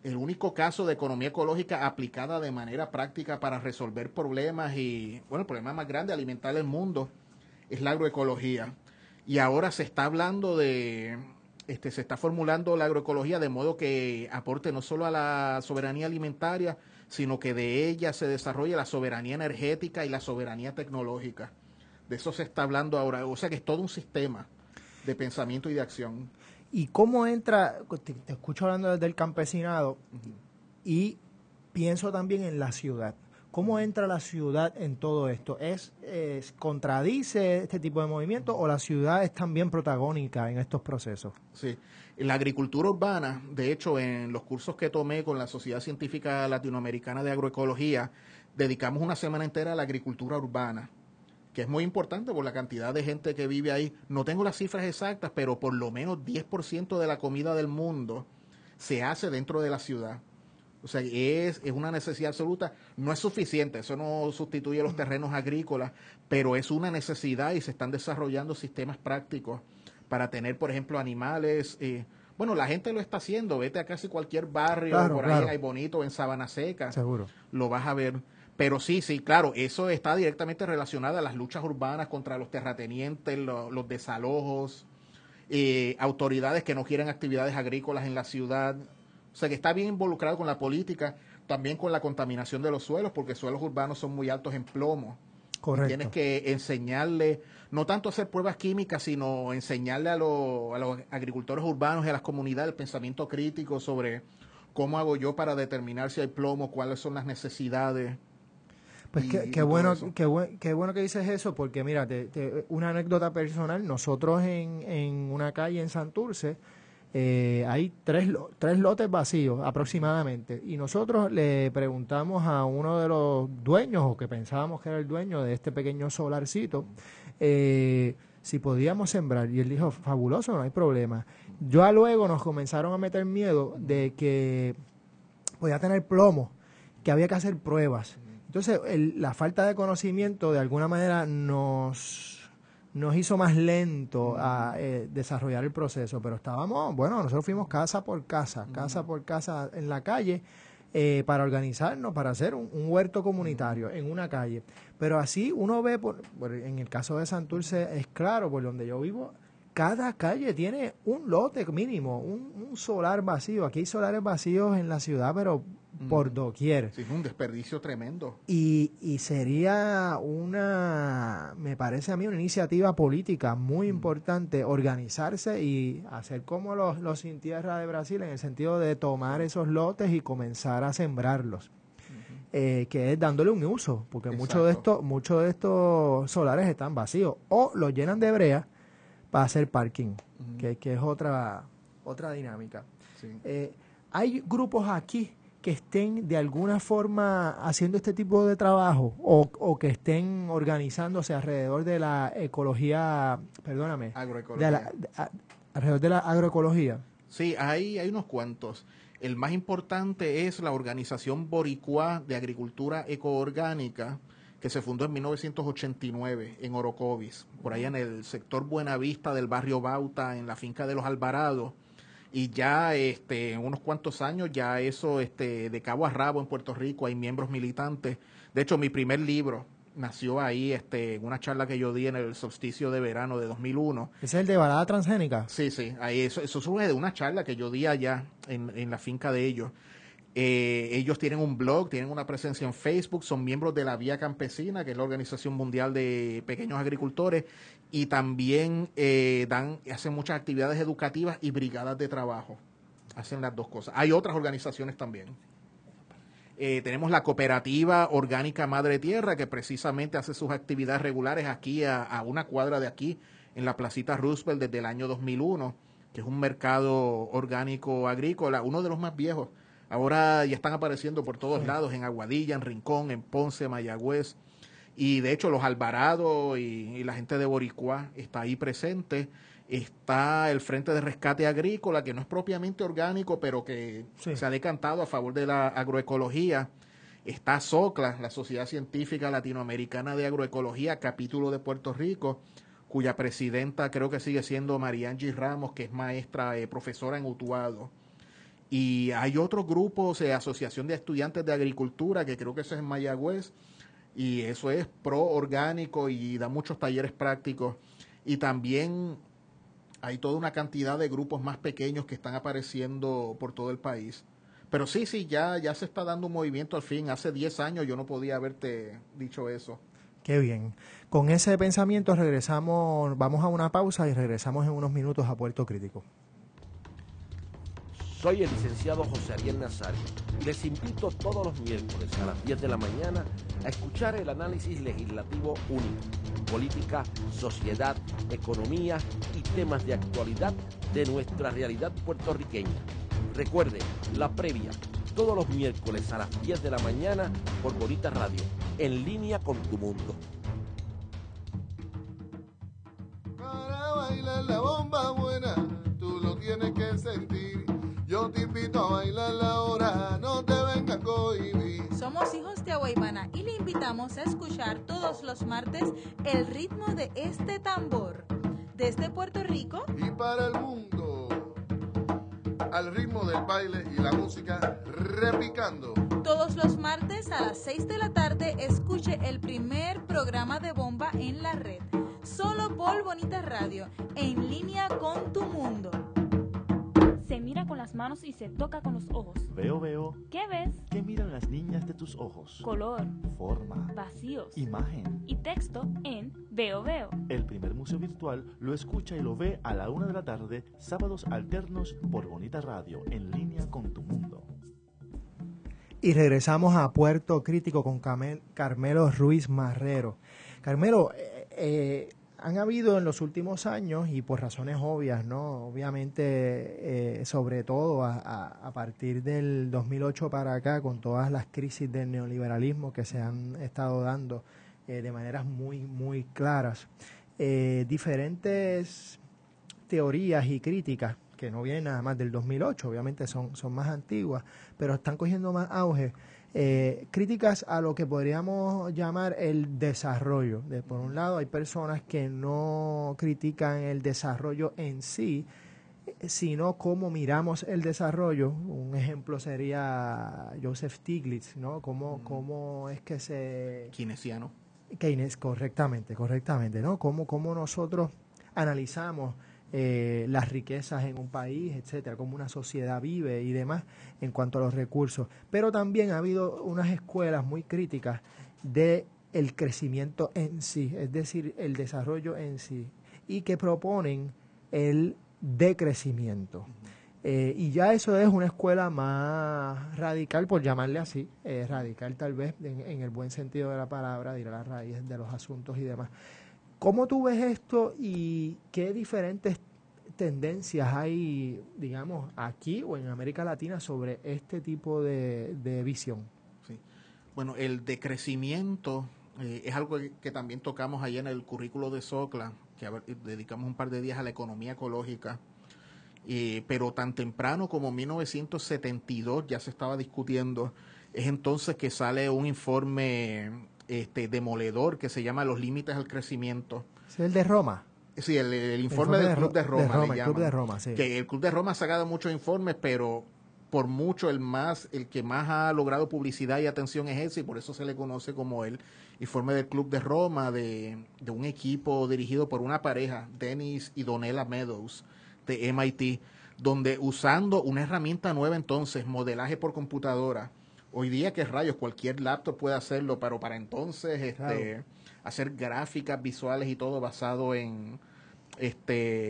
el único caso de economía ecológica aplicada de manera práctica para resolver problemas y, el problema más grande, alimentar el mundo, es la agroecología. Y ahora se está hablando se está formulando la agroecología de modo que aporte no solo a la soberanía alimentaria, sino que de ella se desarrolle la soberanía energética y la soberanía tecnológica. De eso se está hablando ahora. O sea que es todo un sistema de pensamiento y de acción. ¿Y cómo entra? Te escucho hablando del campesinado y pienso también en la ciudad. ¿Cómo entra la ciudad en todo esto? ¿Contradice este tipo de movimiento o la ciudad es también protagónica en estos procesos? Sí, la agricultura urbana, de hecho, en los cursos que tomé con la Sociedad Científica Latinoamericana de Agroecología, dedicamos una semana entera a la agricultura urbana, que es muy importante por la cantidad de gente que vive ahí. No tengo las cifras exactas, pero por lo menos 10% de la comida del mundo se hace dentro de la ciudad. O sea, es una necesidad absoluta. No es suficiente, eso no sustituye los terrenos agrícolas, pero es una necesidad y se están desarrollando sistemas prácticos para tener, por ejemplo, animales. Bueno, la gente lo está haciendo. Vete a casi cualquier barrio, por ahí hay bonito, en Sabana Seca. Seguro. Lo vas a ver. Pero sí, claro, eso está directamente relacionado a las luchas urbanas contra los terratenientes, los desalojos, autoridades que no quieren actividades agrícolas en la ciudad. O sea, que está bien involucrado con la política, también con la contaminación de los suelos, porque suelos urbanos son muy altos en plomo. Correcto. Y tienes que enseñarle, no tanto hacer pruebas químicas, sino enseñarle a los agricultores urbanos y a las comunidades el pensamiento crítico sobre cómo hago yo para determinar si hay plomo, cuáles son las necesidades. Pues qué bueno que dices eso, porque mira, una anécdota personal, nosotros en una calle en Santurce, hay tres lotes vacíos aproximadamente, y nosotros le preguntamos a uno de los dueños, o que pensábamos que era el dueño de este pequeño solarcito, si podíamos sembrar, y él dijo, fabuloso, no hay problema. Ya luego nos comenzaron a meter miedo de que podía tener plomo, que había que hacer pruebas. Entonces, la falta de conocimiento de alguna manera nos hizo más lento a desarrollar el proceso, pero nosotros fuimos casa por casa en la calle para organizarnos, para hacer un huerto comunitario en una calle. Pero así uno ve, en el caso de Santurce es claro, por donde yo vivo, cada calle tiene un lote mínimo, un solar vacío. Aquí hay solares vacíos en la ciudad, pero por doquier. Sí, es un desperdicio tremendo. Y sería me parece a mí, una iniciativa política muy importante, organizarse y hacer como los Sin Tierra de Brasil, en el sentido de tomar esos lotes y comenzar a sembrarlos. Que es dándole un uso, porque muchos de estos solares están vacíos o los llenan de brea para hacer parking, que es otra dinámica. Sí. Hay grupos aquí que estén de alguna forma haciendo este tipo de trabajo o que estén organizándose alrededor de la ecología, agroecología. Alrededor de la agroecología. Sí, hay unos cuantos. El más importante es la Organización Boricua de Agricultura Ecoorgánica, que se fundó en 1989 en Orocovis, por allá en el sector Buenavista del barrio Bauta, en la finca de los Alvarados. Y ya en unos cuantos años, ya eso de cabo a rabo en Puerto Rico hay miembros militantes. De hecho, mi primer libro nació ahí en una charla que yo di en el solsticio de verano de 2001. ¿Ese es el de balada transgénica? Sí, ahí eso surge de una charla que yo di allá en la finca de ellos. Ellos tienen un blog, tienen una presencia en Facebook, son miembros de la Vía Campesina, que es la Organización Mundial de Pequeños Agricultores, y también hacen muchas actividades educativas y brigadas de trabajo. Hacen las dos cosas. Hay otras organizaciones también. Tenemos la Cooperativa Orgánica Madre Tierra, que precisamente hace sus actividades regulares aquí a una cuadra de aquí, en la Placita Roosevelt, desde el año 2001, que es un mercado orgánico agrícola, uno de los más viejos. Ahora ya están apareciendo por todos lados, en Aguadilla, en Rincón, en Ponce, Mayagüez. Y de hecho los Alvarados y la gente de Boricua está ahí presente. Está el Frente de Rescate Agrícola, que no es propiamente orgánico, pero que se ha decantado a favor de la agroecología. Está SOCLA, la Sociedad Científica Latinoamericana de Agroecología, capítulo de Puerto Rico, cuya presidenta creo que sigue siendo María Angie Ramos, que es maestra, profesora en Utuado. Y hay otros grupos, Asociación de Estudiantes de Agricultura, que creo que eso es en Mayagüez, y eso es pro orgánico y da muchos talleres prácticos. Y también hay toda una cantidad de grupos más pequeños que están apareciendo por todo el país. Pero sí, ya se está dando un movimiento al fin. Hace 10 años yo no podía haberte dicho eso. Qué bien. Con ese pensamiento vamos a una pausa y regresamos en unos minutos a Puerto Crítico. Soy el licenciado José Ariel Nazario y les invito todos los miércoles a las 10 de la mañana a escuchar el análisis legislativo único, política, sociedad, economía y temas de actualidad de nuestra realidad puertorriqueña. Recuerde, la previa, todos los miércoles a las 10 de la mañana por Bonita Radio, en línea con tu mundo. Para bailar la bomba buena, tú lo tienes que sentir. Yo te invito a bailar ahora, no te vengas a cohibir. Somos hijos de Aguaybana y le invitamos a escuchar todos los martes el ritmo de este tambor. Desde Puerto Rico Y para el mundo, al ritmo del baile y la música repicando. todos los martes a las 6 de la tarde escuche el primer programa de bomba en la red. Solo por Bonita Radio, en línea con tu mundo. Se mira con las manos y se toca con los ojos. Veo. ¿Qué ves? ¿Qué miran las niñas de tus ojos? Color, Forma. vacíos Imagen. y texto en Veo. El primer museo virtual lo escucha y lo ve a la 1 de la tarde, sábados alternos por Bonita Radio, en línea con tu mundo. Y regresamos a Puerto Crítico con Carmelo Ruiz Marrero. Carmelo, han habido en los últimos años, y por razones obvias, ¿no? Obviamente, sobre todo a partir del 2008 para acá, con todas las crisis del neoliberalismo que se han estado dando de maneras muy claras, diferentes teorías y críticas que no vienen nada más del 2008, obviamente son más antiguas, pero están cogiendo más auge. Críticas a lo que podríamos llamar el desarrollo. Por un lado, hay personas que no critican el desarrollo en sí, sino cómo miramos el desarrollo. Un ejemplo sería Joseph Stiglitz, ¿no? Cómo es que se... Keynesiano. Keynes, correctamente, ¿no? Cómo nosotros analizamos las riquezas en un país, etcétera, cómo una sociedad vive y demás en cuanto a los recursos. Pero también ha habido unas escuelas muy críticas de el crecimiento en sí, es decir, el desarrollo en sí, y que proponen el decrecimiento. Y ya eso es una escuela más radical, por llamarle así, radical tal vez en el buen sentido de la palabra, de ir a la raíz de los asuntos y demás. ¿Cómo tú ves esto y qué diferentes tendencias hay, digamos, aquí o en América Latina sobre este tipo de visión? Sí. Bueno, el decrecimiento es algo que también tocamos ahí en el currículo de SOCLA, que dedicamos un par de días a la economía ecológica, pero tan temprano como 1972 ya se estaba discutiendo. Es entonces que sale un informe demoledor que se llama Los límites al crecimiento. ¿Es el de Roma? Sí, el informe del Club de Roma, el Club de Roma, sí. Que el Club de Roma ha sacado muchos informes, pero por mucho el que más ha logrado publicidad y atención es ese, y por eso se le conoce como el informe del Club de Roma, de un equipo dirigido por una pareja, Dennis y Donella Meadows, de MIT, donde usando una herramienta nueva entonces, modelaje por computadora. Hoy día, ¿qué rayos? Cualquier laptop puede hacerlo, pero para entonces Claro. hacer gráficas visuales y todo basado en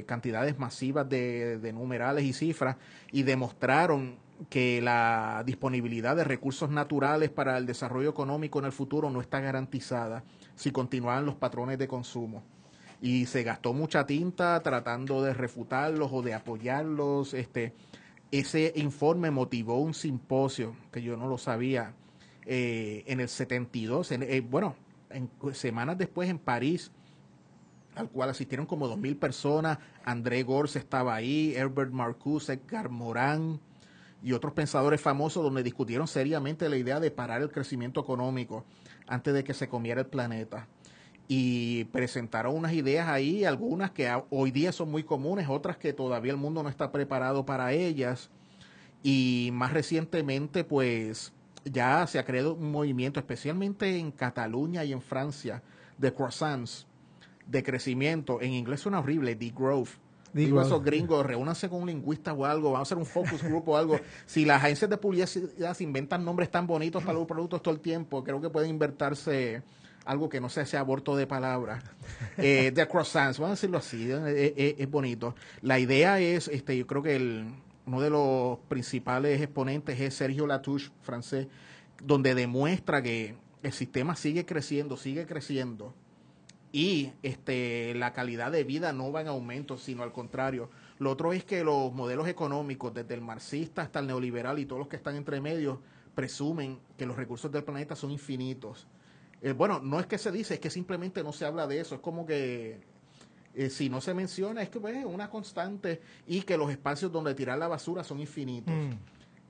cantidades masivas de numerales y cifras, y demostraron que la disponibilidad de recursos naturales para el desarrollo económico en el futuro no está garantizada si continúan los patrones de consumo. Y se gastó mucha tinta tratando de refutarlos o de apoyarlos. Ese informe motivó un simposio, que yo no lo sabía, en el 72, semanas después en París, al cual asistieron como 2,000 personas. André Gorz estaba ahí, Herbert Marcuse, Edgar Morin y otros pensadores famosos, donde discutieron seriamente la idea de parar el crecimiento económico antes de que se comiera el planeta. Y presentaron unas ideas ahí, algunas que hoy día son muy comunes, otras que todavía el mundo no está preparado para ellas. Y más recientemente, pues, ya se ha creado un movimiento, especialmente en Cataluña y en Francia, de croissants, de crecimiento. En inglés suena horrible, degrowth. Digo, esos gringos, reúnanse con un lingüista o algo, vamos a hacer un focus group o algo. Si las agencias de publicidad se inventan nombres tan bonitos para los productos todo el tiempo, creo que pueden inventarse algo que no sea ese aborto de palabras. De croissants, vamos a decirlo así, es bonito. La idea es, yo creo que uno de los principales exponentes es Sergio Latouche, francés, donde demuestra que el sistema sigue creciendo y la calidad de vida no va en aumento, sino al contrario. Lo otro es que los modelos económicos, desde el marxista hasta el neoliberal y todos los que están entre medios, presumen que los recursos del planeta son infinitos. Bueno, no es que se dice, es que simplemente no se habla de eso. Es como que si no se menciona, es que es una constante, y que los espacios donde tirar la basura son infinitos.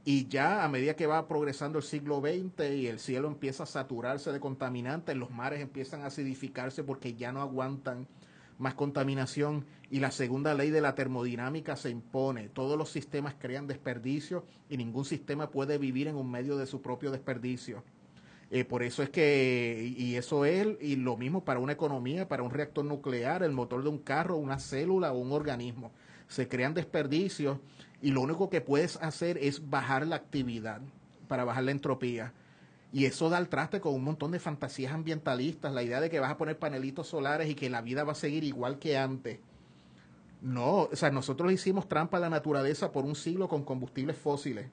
Y ya a medida que va progresando el siglo XX y el cielo empieza a saturarse de contaminantes, los mares empiezan a acidificarse porque ya no aguantan más contaminación, y la segunda ley de la termodinámica se impone. Todos los sistemas crean desperdicio y ningún sistema puede vivir en un medio de su propio desperdicio. Por eso es que, y eso es, y lo mismo para una economía, para un reactor nuclear, el motor de un carro, una célula o un organismo. Se crean desperdicios y lo único que puedes hacer es bajar la actividad para bajar la entropía. Y eso da al traste con un montón de fantasías ambientalistas, la idea de que vas a poner panelitos solares y que la vida va a seguir igual que antes. No, o sea, nosotros hicimos trampa a la naturaleza por un siglo con combustibles fósiles.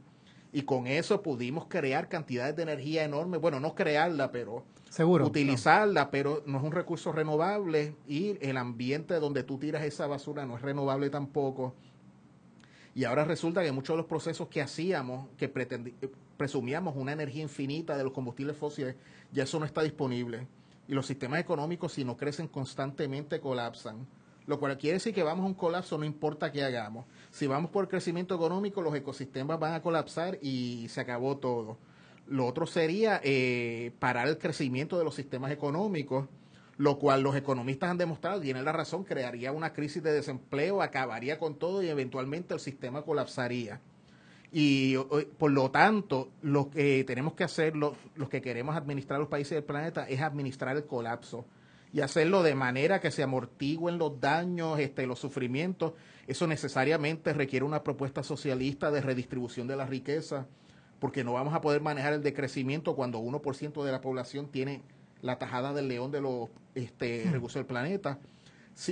Y con eso pudimos crear cantidades de energía enormes. Bueno, no crearla, pero seguro, utilizarla, no. Pero no es un recurso renovable, y el ambiente donde tú tiras esa basura no es renovable tampoco. Y ahora resulta que muchos de los procesos que hacíamos, que presumíamos una energía infinita de los combustibles fósiles, ya eso no está disponible. Y los sistemas económicos, si no crecen constantemente, colapsan. Lo cual quiere decir que vamos a un colapso, no importa qué hagamos. Si vamos por crecimiento económico, los ecosistemas van a colapsar y se acabó todo. Lo otro sería parar el crecimiento de los sistemas económicos, lo cual los economistas han demostrado, tienen la razón, crearía una crisis de desempleo, acabaría con todo y eventualmente el sistema colapsaría. Y por lo tanto, lo que tenemos que hacer, los que queremos administrar los países del planeta, es administrar el colapso y hacerlo de manera que se amortigüen los daños, los sufrimientos. Eso necesariamente requiere una propuesta socialista de redistribución de la riqueza, porque no vamos a poder manejar el decrecimiento cuando 1% de la población tiene la tajada del león de los recursos del planeta.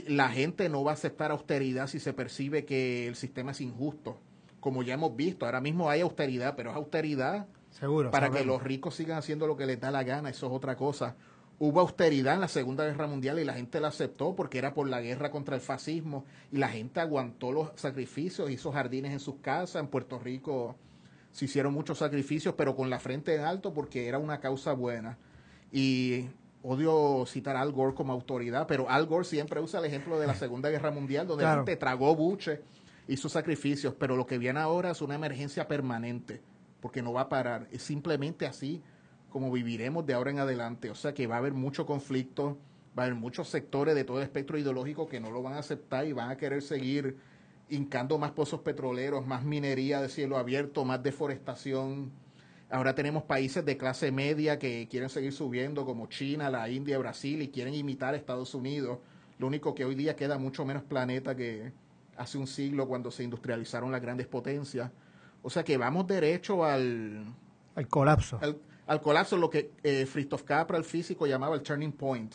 La gente no va a aceptar austeridad si se percibe que el sistema es injusto. Como ya hemos visto, ahora mismo hay austeridad, pero es austeridad seguro, para sabemos. que los ricos sigan haciendo lo que les da la gana. Eso es otra cosa. Hubo austeridad en la Segunda Guerra Mundial y la gente la aceptó porque era por la guerra contra el fascismo, y la gente aguantó los sacrificios, hizo jardines en sus casas. En Puerto Rico se hicieron muchos sacrificios, pero con la frente en alto porque era una causa buena. Y odio citar a Al Gore como autoridad, pero Al Gore siempre usa el ejemplo de la Segunda Guerra Mundial, donde la gente tragó buche, hizo sacrificios, pero lo que viene ahora es una emergencia permanente, porque no va a parar. Es simplemente así como viviremos de ahora en adelante. O sea que va a haber mucho conflicto, va a haber muchos sectores de todo el espectro ideológico que no lo van a aceptar y van a querer seguir hincando más pozos petroleros, más minería de cielo abierto, más deforestación. Ahora tenemos países de clase media que quieren seguir subiendo, como China, la India, Brasil, y quieren imitar a Estados Unidos. Lo único que hoy día queda mucho menos planeta que hace un siglo, cuando se industrializaron las grandes potencias. O sea que vamos derecho al colapso. Al colapso, lo que Fritjof Capra, el físico, llamaba el turning point.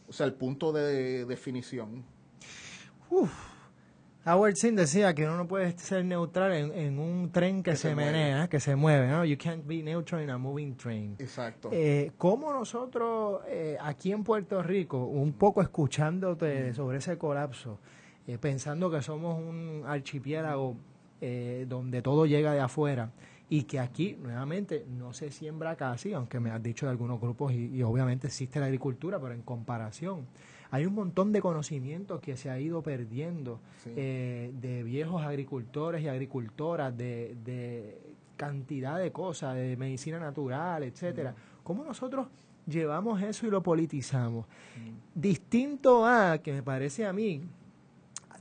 O sea, el punto de definición. Howard Zinn decía que uno no puede ser neutral en un tren que se menea, que se mueve, ¿no? You can't be neutral in a moving train. Exacto. ¿Cómo nosotros, aquí en Puerto Rico, un poco escuchándote sobre ese colapso, pensando que somos un archipiélago donde todo llega de afuera, y que aquí, nuevamente, no se siembra casi, aunque me has dicho de algunos grupos, y obviamente existe la agricultura, pero en comparación, hay un montón de conocimientos que se ha ido perdiendo, sí, de viejos agricultores y agricultoras, de cantidad de cosas, de medicina natural, etcétera. ¿Cómo nosotros llevamos eso y lo politizamos? Distinto a, que me parece a mí,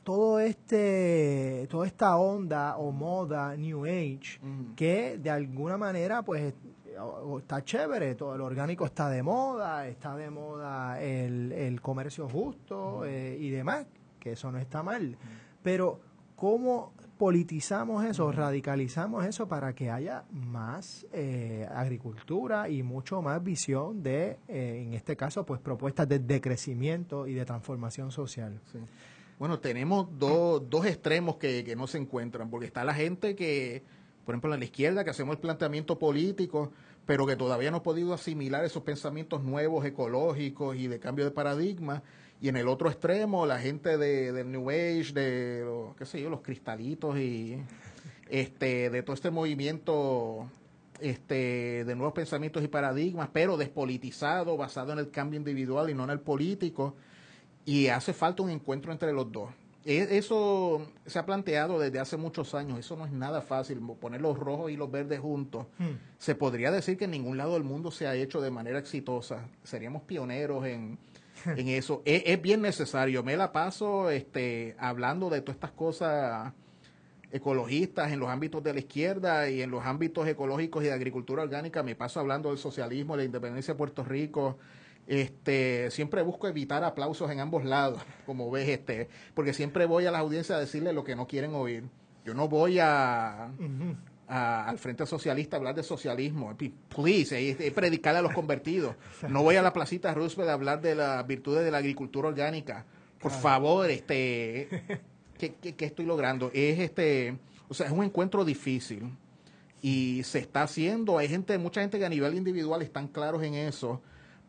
toda esta onda o moda New Age, que de alguna manera pues está chévere, todo lo orgánico está de moda el comercio justo y demás, que eso no está mal, pero ¿cómo politizamos eso, radicalizamos eso para que haya más agricultura y mucho más visión de, en este caso, pues propuestas de crecimiento y de transformación social? Sí. Bueno, tenemos dos extremos que no se encuentran, porque está la gente que, por ejemplo, en la izquierda, que hacemos el planteamiento político, pero que todavía no ha podido asimilar esos pensamientos nuevos, ecológicos y de cambio de paradigma. Y en el otro extremo, la gente del New Age, de los cristalitos y de todo este movimiento de nuevos pensamientos y paradigmas, pero despolitizado, basado en el cambio individual y no en el político. Y hace falta un encuentro entre los dos. Eso se ha planteado desde hace muchos años. Eso no es nada fácil, poner los rojos y los verdes juntos. Se podría decir que en ningún lado del mundo se ha hecho de manera exitosa. Seríamos pioneros en eso. Es bien necesario. Me la paso hablando de todas estas cosas ecologistas en los ámbitos de la izquierda y en los ámbitos ecológicos y de agricultura orgánica. Me paso hablando del socialismo, de la independencia de Puerto Rico. Siempre busco evitar aplausos en ambos lados, como ves, porque siempre voy a las audiencias a decirle lo que no quieren oír. Yo no voy al Frente Socialista a hablar de socialismo, please, predicarle a los convertidos. No voy a la Placita Roosevelt a hablar de las virtudes de la agricultura orgánica. Por favor, ¿qué estoy logrando? O sea, es un encuentro difícil y se está haciendo. Hay mucha gente que a nivel individual están claros en eso,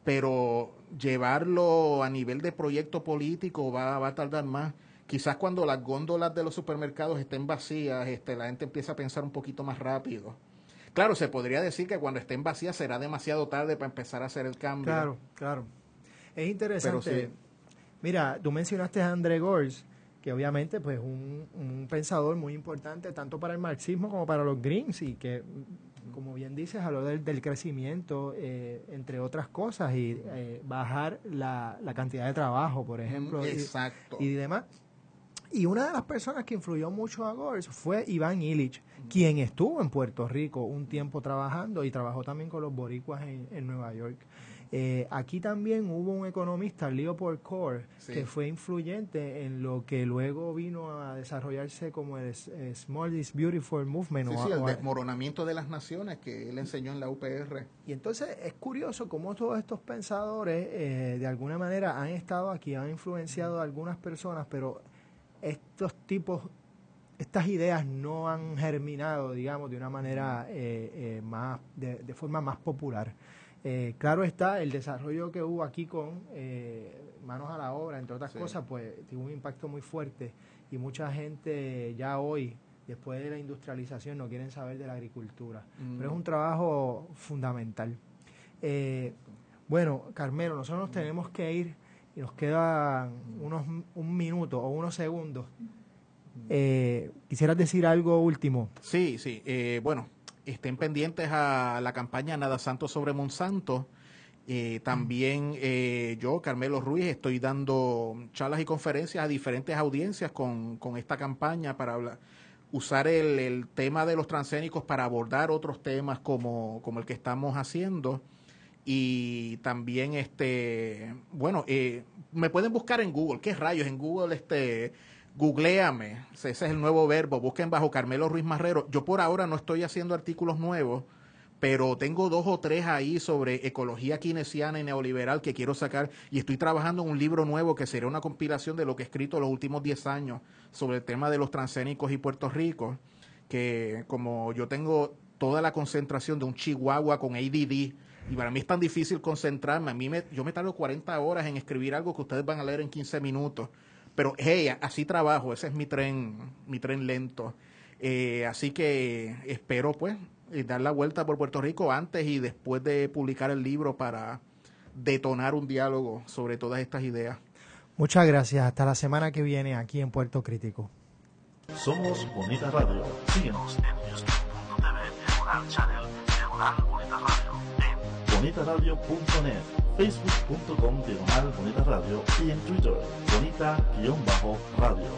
pero llevarlo a nivel de proyecto político va a tardar más. Quizás cuando las góndolas de los supermercados estén vacías, la gente empieza a pensar un poquito más rápido. Claro, se podría decir que cuando estén vacías será demasiado tarde para empezar a hacer el cambio. Claro. Es interesante. Pero sí. Mira, tú mencionaste a André Gorz, que obviamente pues un pensador muy importante tanto para el marxismo como para los Greens, y que, como bien dices, habló del crecimiento, entre otras cosas, y bajar la cantidad de trabajo, por ejemplo, exacto. y demás. Y una de las personas que influyó mucho a Gorz fue Iván Illich, quien estuvo en Puerto Rico un tiempo trabajando y trabajó también con los boricuas en Nueva York. Aquí también hubo un economista, Leopold Kohr, que fue influyente en lo que luego vino a desarrollarse como el Small is Beautiful Movement. El desmoronamiento de las naciones que él enseñó en la UPR. Y entonces es curioso cómo todos estos pensadores de alguna manera han estado aquí, han influenciado a algunas personas, pero estas ideas no han germinado, digamos, de una manera de forma más popular. Claro está, el desarrollo que hubo aquí con Manos a la Obra, entre otras cosas, pues tuvo un impacto muy fuerte, y mucha gente ya hoy, después de la industrialización, no quieren saber de la agricultura. Pero es un trabajo fundamental. Bueno, Carmelo, nosotros nos tenemos que ir y nos queda un minuto o unos segundos. ¿Quisieras decir algo último? Sí. Bueno, estén pendientes a la campaña Nada Santo sobre Monsanto. También yo, Carmelo Ruiz, estoy dando charlas y conferencias a diferentes audiencias con esta campaña para usar el tema de los transgénicos para abordar otros temas como el que estamos haciendo. Y también, me pueden buscar en Google. ¿Qué rayos? En Google, googléame. Ese es el nuevo verbo. Busquen bajo Carmelo Ruiz Marrero. Yo por ahora no estoy haciendo artículos nuevos, pero tengo 2 o 3 ahí sobre ecología keynesiana y neoliberal que quiero sacar. Y estoy trabajando en un libro nuevo que será una compilación de lo que he escrito los últimos 10 años sobre el tema de los transgénicos y Puerto Rico. Que como yo tengo toda la concentración de un chihuahua con ADD, y para mí es tan difícil concentrarme. Yo me tardo 40 horas en escribir algo que ustedes van a leer en 15 minutos. Pero, hey, así trabajo. Ese es mi tren lento. Así que espero, pues, dar la vuelta por Puerto Rico antes y después de publicar el libro para detonar un diálogo sobre todas estas ideas. Muchas gracias. Hasta la semana que viene aquí en Puerto Crítico. Somos Bonita Radio. Síguenos en youtube.tv, diagonal channel, diagonal Bonita Radio, en bonitaradio.net, facebook.com, diagonal Bonita Radio, y en Twitter, bonita-radio.